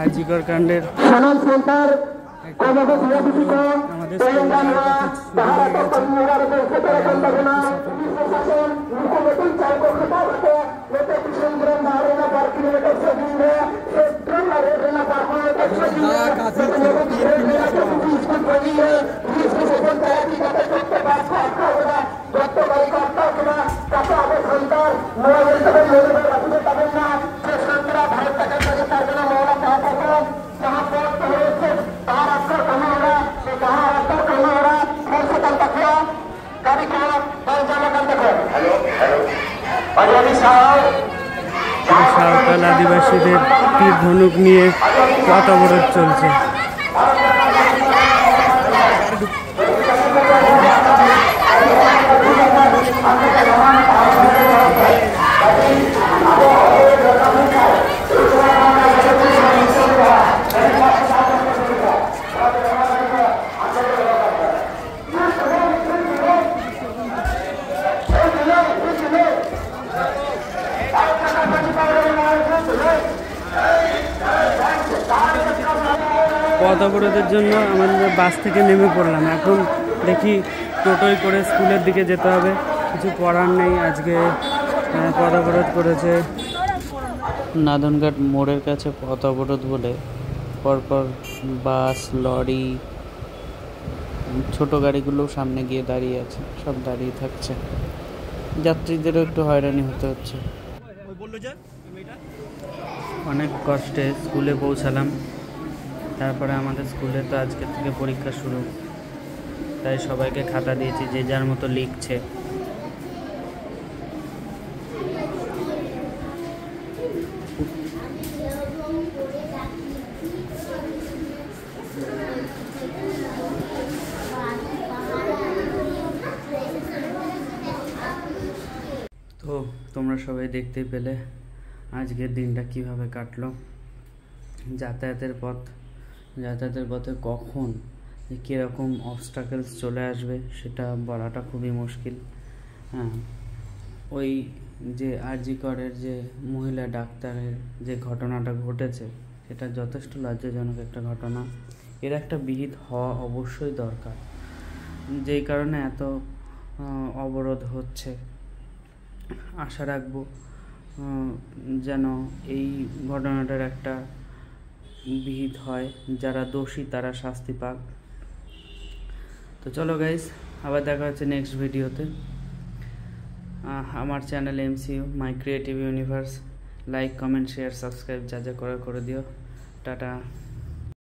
আরজিকর কাণ্ডের আমাদের সাঁওতাল আদিবাসীদের তীর ধনুক নিয়ে পথ অবরোধ চলছে। পথ অবরোধের জন্য আমাদের বাস থেকে নেমে পড়লাম। এখন দেখি টোটোয় করে স্কুলের দিকে যেতে হবে, কিছু করার নেই। আজকে পথ অবরোধ করেছে নাদনঘাট মোড়ের কাছে। পথ অবরোধ বলে পরপর বাস, লরি, ছোট গাড়িগুলো সামনে গিয়ে দাঁড়িয়ে আছে, সব দাঁড়িয়ে থাকছে। যাত্রীদেরও একটু হয়রানি হতে হচ্ছে। অনেক কষ্টে স্কুলে পৌঁছালাম। তারপরে আমাদের স্কুলে তো আজকে থেকে পরীক্ষা শুরু, তাই সবাইকে খাতা দিয়েছি, যে যার মতো লিখছে। তো তোমরা সবাই দেখতেই পেলে আজকের দিনটা কিভাবে কাটলো। যাতায়াতের পথে কখন কীরকম অবস্টাকেলস চলে আসবে সেটা বলাটা খুবই মুশকিল। হ্যাঁ, ওই যে আরজিকরের যে মহিলা ডাক্তারের যে ঘটনাটা ঘটেছে, সেটা যথেষ্ট লজ্জাজনক একটা ঘটনা। এর একটা বিহিত হওয়া অবশ্যই দরকার, যেই কারণে এত অবরোধ হচ্ছে। আশা রাখবো যেন এই ঘটনাটার একটা বিহিত হয়, যারা দোষী তারা শাস্তি পাক। তো চলো গাইস, আবার দেখা হচ্ছে নেক্সট ভিডিওতে। আমার চ্যানেল MCU মাই creative universe, like, comment, share, subscribe যা যা করে দিও। টাটা।